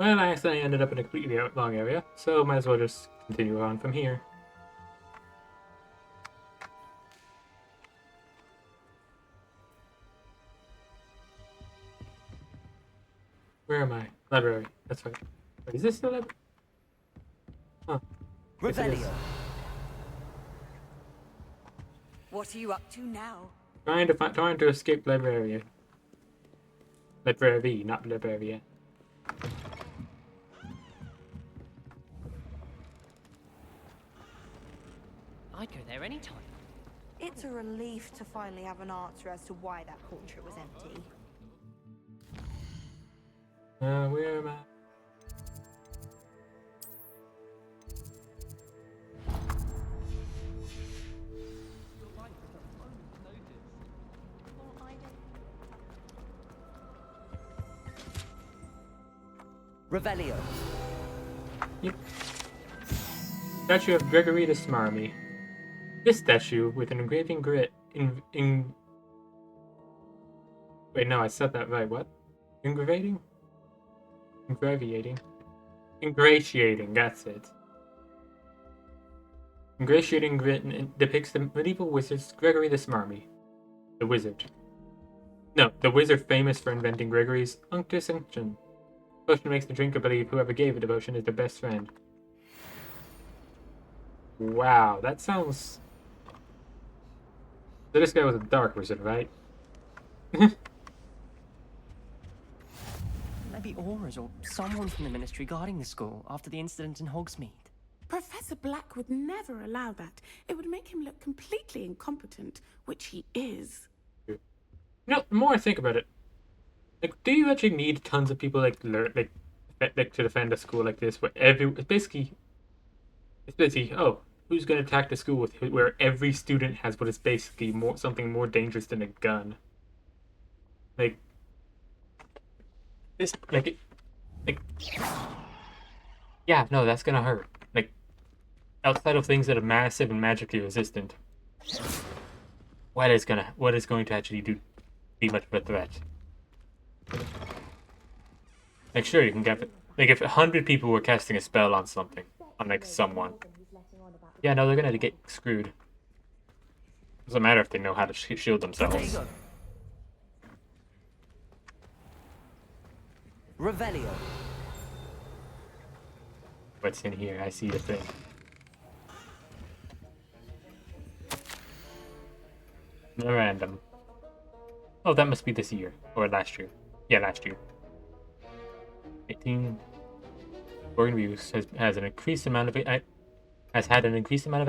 Well, I accidentally ended up in a completely wrong area, so might as well just continue on from here. Where am I? Library. That's right. Wait, is this the library? Huh. Revelio. What are you up to now? Trying to escape Libraria. Library, not Libraria. I'd go there anytime. It's a relief to finally have an answer as to why that portrait was empty. Where am I? Revelio. Yep. Statue of Gregory the Smarmy. This statue with an engraving grit Wait, no, I said that right. What? Ingravating? Ingratiating, that's it. Ingratiating grit depicts the medieval wizard Gregory the Smarmy. The wizard. No, the wizard famous for inventing Gregory's Unctus Unction. Potion makes the drinker believe whoever gave it the potion is their best friend. Wow, that sounds... So this guy was a dark wizard, right? Maybe Aura's or someone from the Ministry guarding the school after the incident in Hogsmeade. Professor Black would never allow that. It would make him look completely incompetent, which he is. You know, the more I think about it, like, do you actually need tons of people like to defend a school like this, where it's basically, oh, who's going to attack the school where every student has what is basically something more dangerous than a gun? Like this, yeah, no, that's gonna hurt. Like, outside of things that are massive and magically resistant, what is going to actually be much of a threat? Like, sure, you can get it. Like, if 100 people were casting a spell on something, on like someone, yeah, no, they're gonna get screwed. Doesn't matter if they know how to shield themselves. Revelio. What's in here? I see the thing. Memorandum. Oh, that must be this year or last year. Yeah, last year. 18. Organ Views has had an increased amount of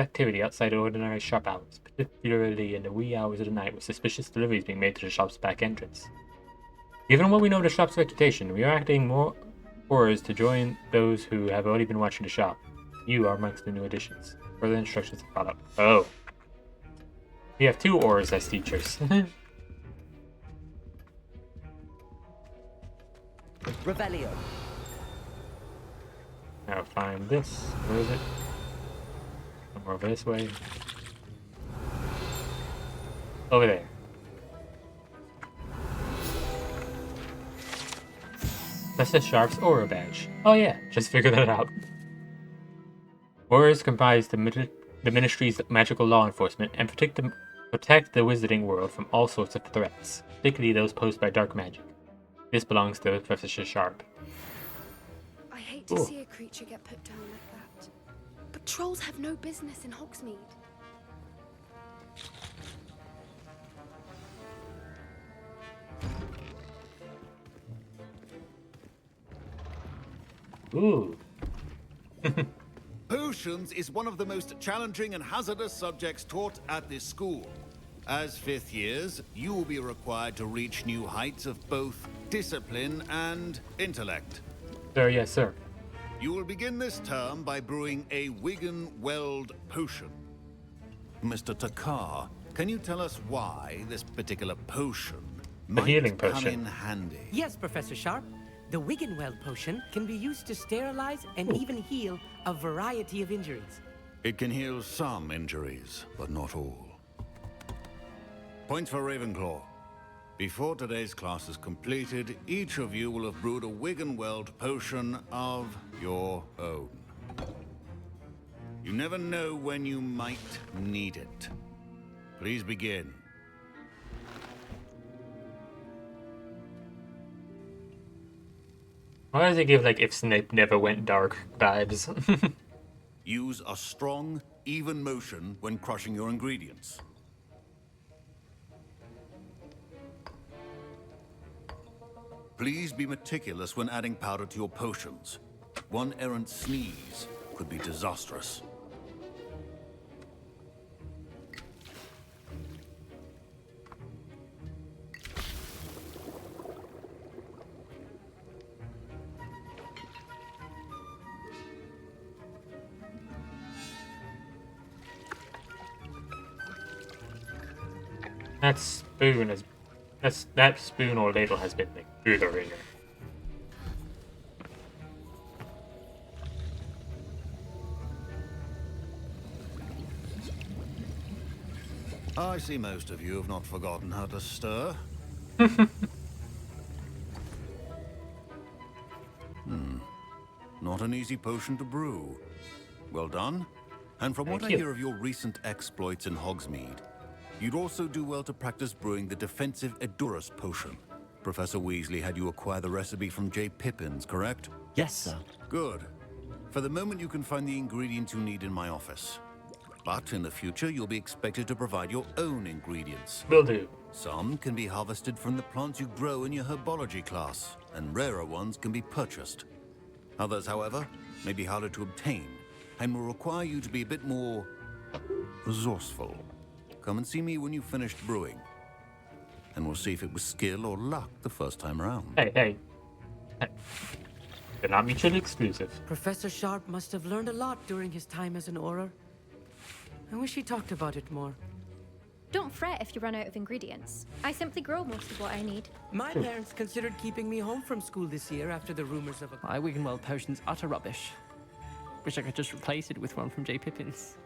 activity outside of ordinary shop hours, particularly in the wee hours of the night, with suspicious deliveries being made to the shop's back entrance. Given what we know of the shop's reputation, we are acting more orders to join those who have already been watching the shop. You are amongst the new additions. Further instructions to follow. Oh. We have 2 Aurs as teachers. Revelio. Now find this. Where is it? Somewhere over this way. Over there. That's the Sharp's Aura badge. Oh yeah, just figured that out. Auras comprise the Ministry's magical law enforcement and protect the wizarding world from all sorts of threats, particularly those posed by dark magic. This belongs to Professor Sharp. I hate to see a creature get put down like that. But trolls have no business in Hogsmeade. Ooh. Potions is one of the most challenging and hazardous subjects taught at this school. As 5th years, you will be required to reach new heights of both discipline and intellect. Sir, yes, sir. You will begin this term by brewing a Wigan-Weld potion. Mr. Takar, can you tell us why this particular potion might healing come potion. in handy? Yes, Professor Sharp. The Wiggenweld potion can be used to sterilize and even heal a variety of injuries. It can heal some injuries, but not all. Points for Ravenclaw. Before today's class is completed, each of you will have brewed a Wiggenweld potion of your own. You never know when you might need it. Please begin. Why does it give like if Snape never went dark vibes? Use a strong, even motion when crushing your ingredients. Please be meticulous when adding powder to your potions. One errant sneeze could be disastrous. That spoon is that spoon or ladle has been like through the ringer. I see most of you have not forgotten how to stir. Not an easy potion to brew. Well done. And from what I you. hear of your recent exploits in Hogsmeade, you'd also do well to practice brewing the defensive Edurus potion. Professor Weasley had you acquire the recipe from J. Pippin's, correct? Yes, sir. Good. For the moment, you can find the ingredients you need in my office. But in the future, you'll be expected to provide your own ingredients. Will do. Some can be harvested from the plants you grow in your herbology class, and rarer ones can be purchased. Others, however, may be harder to obtain, and will require you to be a bit more resourceful. Come and see me when you've finished brewing, and we'll see if it was skill or luck the first time around. Hey. They're not mutually exclusive. Professor Sharp must have learned a lot during his time as an Auror. I wish he talked about it more. Don't fret if you run out of ingredients. I simply grow most of what I need. My parents considered keeping me home from school this year after the rumors of a... My Wiggenweld potion's utter rubbish. Wish I could just replace it with one from J. Pippin's.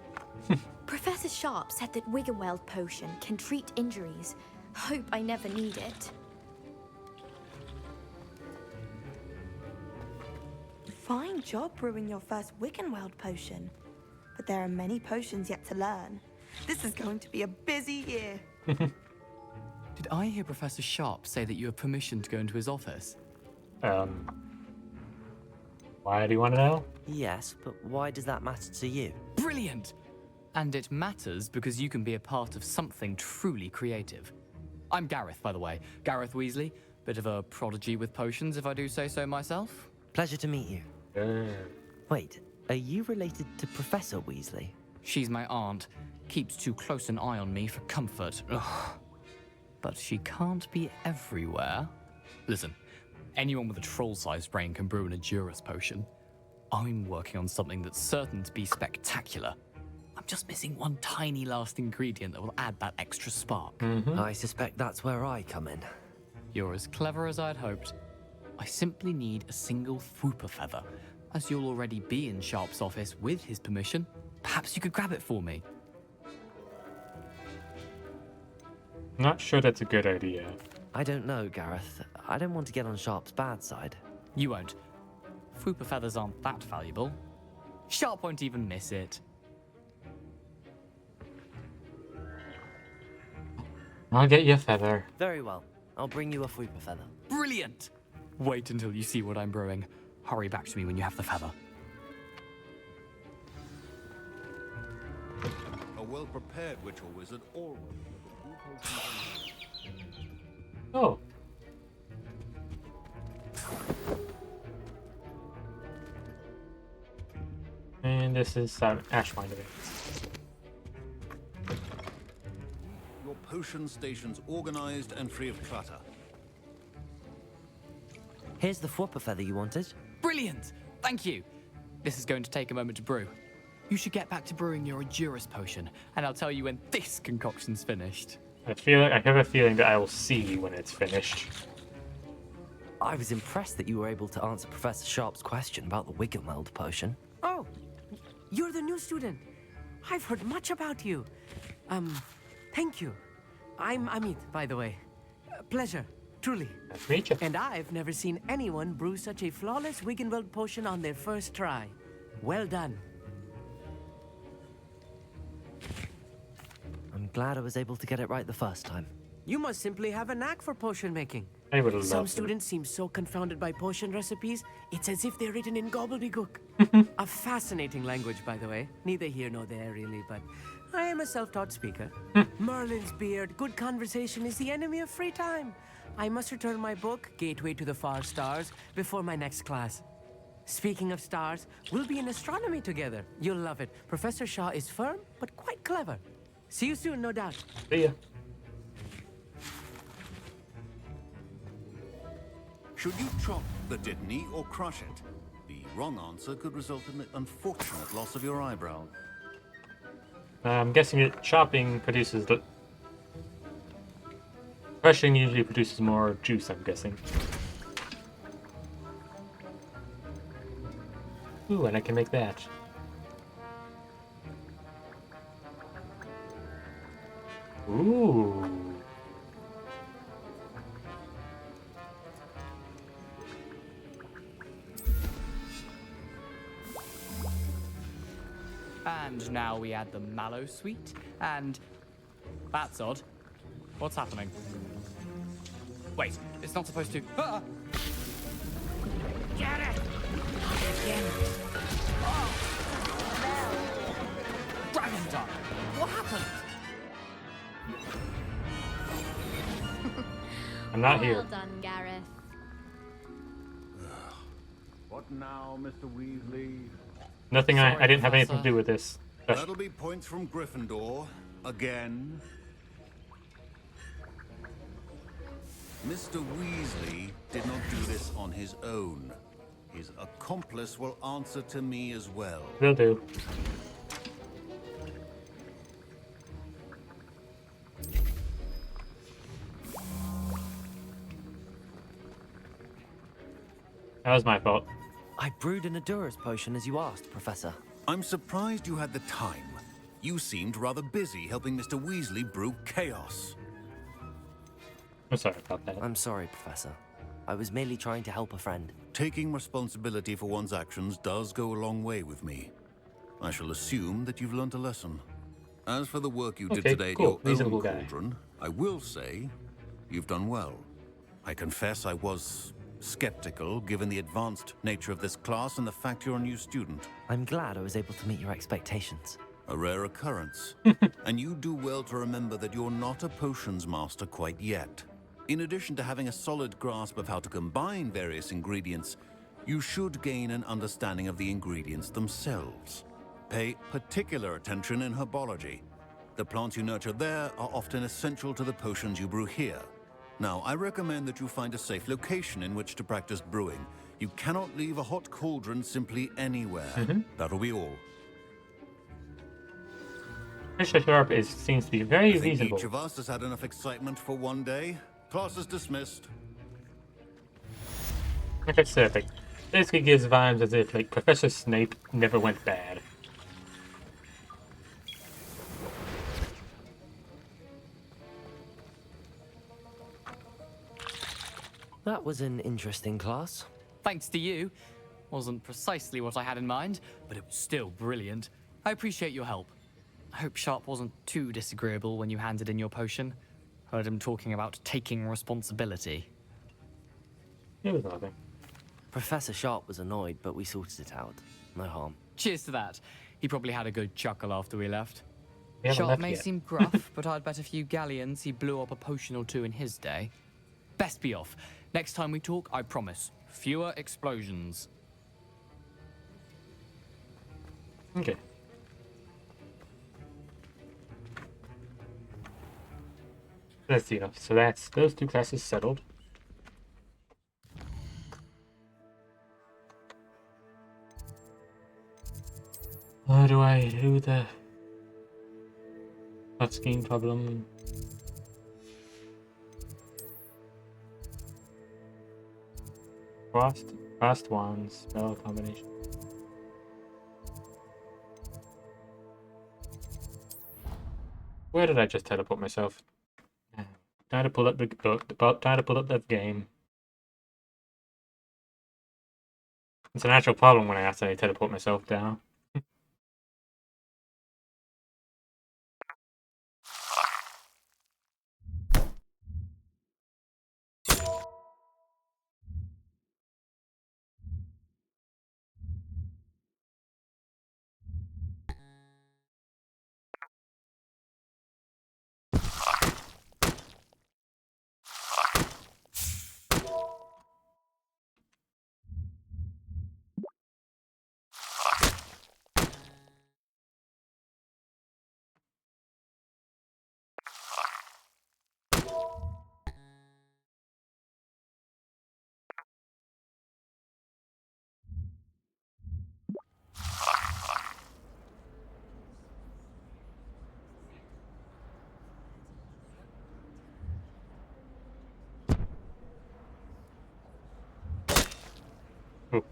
Professor Sharp said that Wiggenweld potion can treat injuries. Hope I never need it. Fine job brewing your first Wiggenweld potion. But there are many potions yet to learn. This is going to be a busy year. Did I hear Professor Sharp say that you have permission to go into his office? Why do you want to know? Yes, but why does that matter to you? Brilliant! And it matters because you can be a part of something truly creative. I'm Gareth, by the way. Gareth Weasley. Bit of a prodigy with potions, if I do say so myself. Pleasure to meet you. Wait, are you related to Professor Weasley? She's my aunt. Keeps too close an eye on me for comfort. Ugh. But she can't be everywhere. Listen, anyone with a troll-sized brain can brew an Edurus potion. I'm working on something that's certain to be spectacular. I'm just missing one tiny last ingredient that will add that extra spark. I suspect that's where I come in. You're as clever as I'd hoped. I simply need a single Fwooper feather. As you'll already be in Sharp's office with his permission, perhaps you could grab it for me. Not sure that's a good idea. I don't know, Gareth. I don't want to get on Sharp's bad side. You won't. Fwooper feathers aren't that valuable. Sharp won't even miss it. I'll get you a feather. Very well. I'll bring you a Fwooper feather. Brilliant! Wait until you see what I'm brewing. Hurry back to me when you have the feather. A well-prepared witch or wizard always... Oh. And this is Ashminder. Your potion station's organized and free of clutter. Here's the Fwooper feather you wanted. Brilliant! Thank you. This is going to take a moment to brew. You should get back to brewing your Edurus potion, and I'll tell you when this concoction's finished. I have a feeling that I will see when it's finished. I was impressed that you were able to answer Professor Sharp's question about the Wiggenweld potion. Oh, you're the new student. I've heard much about you. Thank you. I'm Amit, by the way. pleasure, truly. Nice to meet you. And I've never seen anyone brew such a flawless Wiggenweld potion on their first try. Well done. I'm glad I was able to get it right the first time. You must simply have a knack for potion making. I would have Some loved students seem so confounded by potion recipes, it's as if they're written in gobbledygook. A fascinating language, by the way. Neither here nor there, really, but I am a self-taught speaker. Merlin's beard, good conversation is the enemy of free time. I must return my book, Gateway to the Far Stars, before my next class. Speaking of stars, we'll be in astronomy together. You'll love it. Professor Shaw is firm, but quite clever. See you soon, no doubt. See ya. Should you chop the Dittany or crush it? The wrong answer could result in the unfortunate loss of your eyebrow. I'm guessing that chopping produces the... Crushing usually produces more juice, I'm guessing. Ooh, and I can make that. Ooh. And now we add the mallow sweet, and that's odd. What's happening? Wait, it's not supposed to. Ah! Get it! Oh. Dragon Dart! What happened? I'm not Well here. done, Gareth. What now, Mr. Weasley? Nothing. Sorry, I didn't have anything to Professor. do with this. That'll be points from Gryffindor. Again. Mr. Weasley did not do this on his own. His accomplice will answer to me as well. Will do. That was my fault. I brewed an Adurus potion as you asked, Professor. I'm surprised you had the time. You seemed rather busy helping Mr. Weasley brew chaos. I'm sorry about that. I'm sorry, Professor. I was merely trying to help a friend. Taking responsibility for one's actions does go a long way with me. I shall assume that you've learnt a lesson. As for the work you did Okay, today at cool. your own Reasonable guy. cauldron, I will say you've done well. I confess I was skeptical given the advanced nature of this class and the fact you're a new student. I'm glad I was able to meet your expectations. A rare occurrence. And you do well to remember that you're not a potions master quite yet. In addition to having a solid grasp of how to combine various ingredients, you should gain an understanding of the ingredients themselves. Pay particular attention in herbology. The plants you nurture there are often essential to the potions you brew here. Now, I recommend that you find a safe location in which to practice brewing. You cannot leave a hot cauldron simply anywhere. That'll be all. Mr. Sharp seems to be very I think reasonable. each of us has had enough excitement for one day. Class is dismissed. Like I said, like, basically gives vibes as if like Professor Snape never went bad. That was an interesting class. Thanks to you. Wasn't precisely what I had in mind, but it was still brilliant. I appreciate your help. I hope Sharp wasn't too disagreeable when you handed in your potion. Heard him talking about taking responsibility. It was nothing. Professor Sharp was annoyed, but we sorted it out. No harm. Cheers to that. He probably had a good chuckle after we left. We haven't Sharp left may yet. seem gruff, but I'd bet a few galleons he blew up a potion or two in his day. Best be off. Next time we talk, I promise. Fewer explosions. Okay. Let's see. So that's those two classes settled. How do I do the touch scheme problem? Frost wand spell combination. Where did I just teleport myself? Time to pull up the book. Time to pull up the game. It's an actual problem when I accidentally teleport myself down. Oh.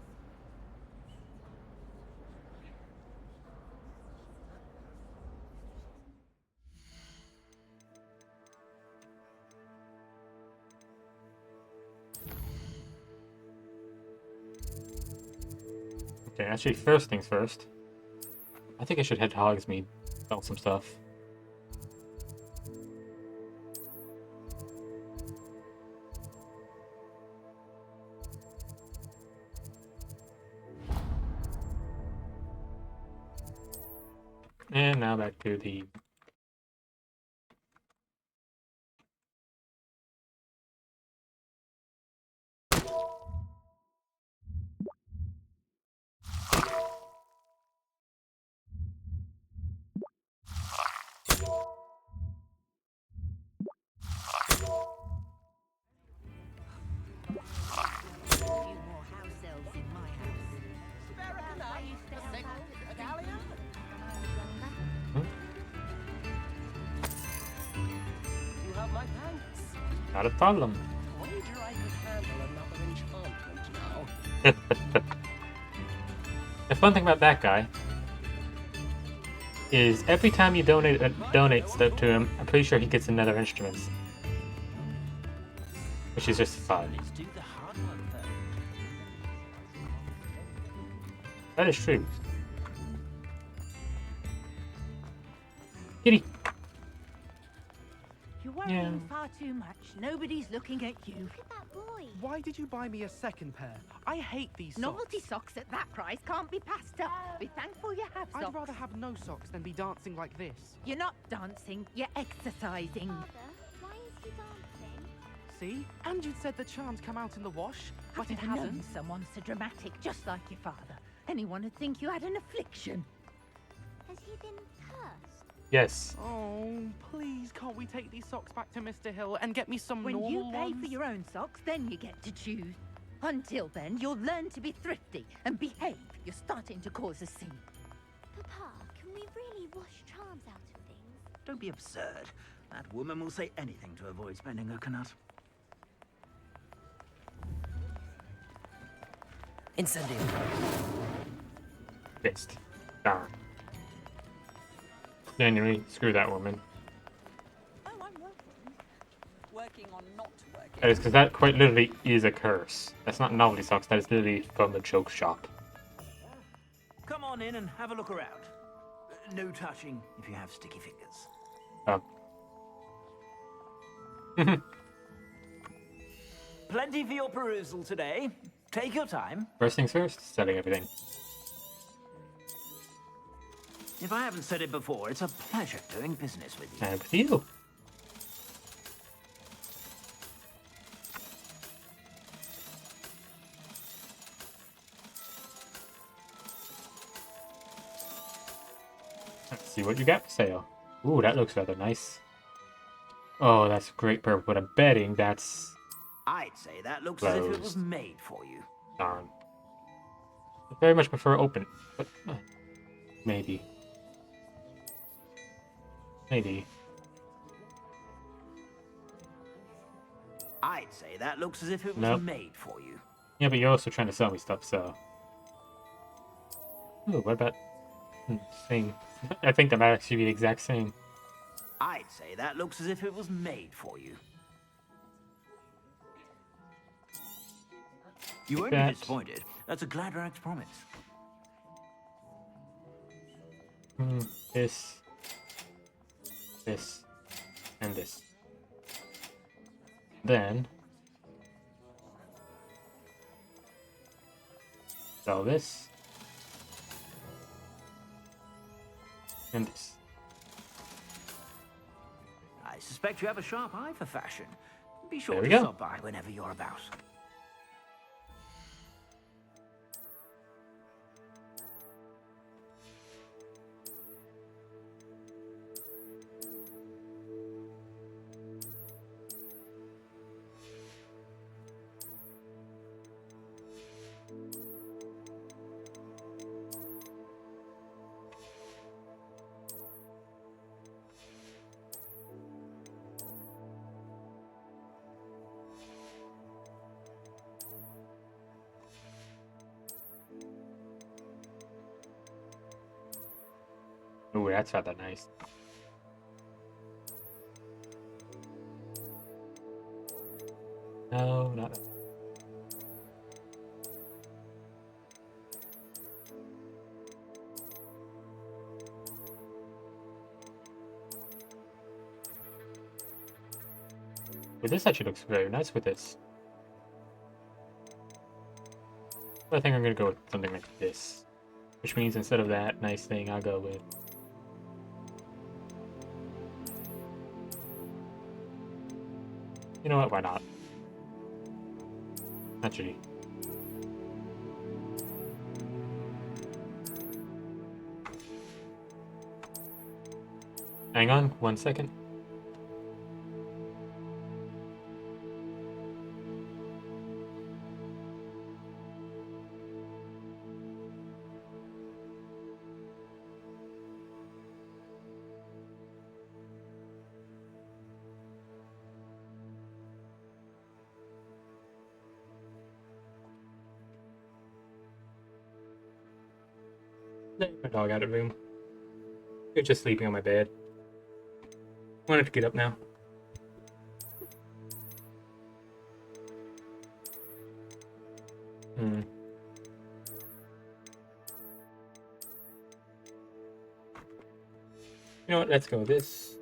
Okay, actually, first things first. I think I should head to Hogsmeade, sell some stuff. And now back to the... Not a problem. The fun thing about that guy is every time you donate stuff to him, I'm pretty sure he gets another instrument, which is just fun. That is true. Kitty. You're worrying far too much. Nobody's looking at you. Look at that boy. Why did you buy me a second pair? I hate these socks. Novelty socks at that price can't be passed up. Be thankful you have socks. I'd rather have no socks than be dancing like this. You're not dancing, you're exercising. Father, why is he dancing? See? And you'd said the charms come out in the wash, but it I've never hasn't. known someone so dramatic, just like your father. Anyone would think you had an affliction. Has he been cursed? Yes. Oh, please, can't we take these socks back to Mr. Hill and get me some When normal you pay ones? for your own socks, then you get to choose. Until then, you'll learn to be thrifty and behave. You're starting to cause a scene. Papa, can we really wash charms out of things? Don't be absurd. That woman will say anything to avoid spending her canut. Incendio. Fixed. Darn. Anyway, screw that woman. Oh, I'm working on not working. That is because that quite literally is a curse. That's not novelty socks, that is literally from the joke shop. Come on in and have a look around. No touching if you have sticky fingers. Plenty for your perusal today. Take your time. First things first, selling everything. If I haven't said it before, it's a pleasure doing business with you. And with you. Let's see what you got for sale. Ooh, that looks rather nice. Oh, that's great purple, but I'm betting that's... I'd say that looks as if it was closed. made for you. Darn. I very much prefer open, but maybe. Maybe. I'd say that looks as if it was Nope. made for you. Yeah, but you're also trying to sell me stuff, so... Ooh, what about... Same. I think that might actually be the exact same. I'd say that looks as if it was made for you. You won't be disappointed. That's a Gladrax promise. This, and this. Then sell this and this. I suspect you have a sharp eye for fashion. Be sure There we to go. stop by whenever you're about. Ooh, that's not that nice. No, not that. But this actually looks very nice with this. I think I'm gonna go with something like this. Which means instead of that nice thing, I'll go with... You know what, why not? Actually. Hang on, 1 second. Let my dog out of the room. You're just sleeping on my bed. Wanted to get up now. You know what, let's go with this.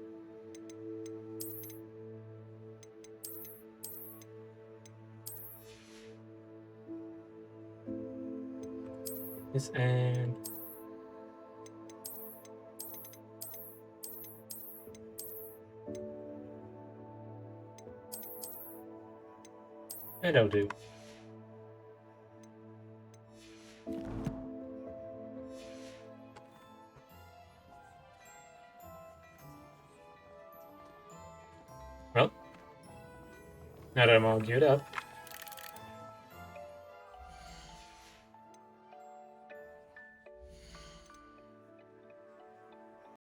This and... That'll do. Well, now that I'm all geared up,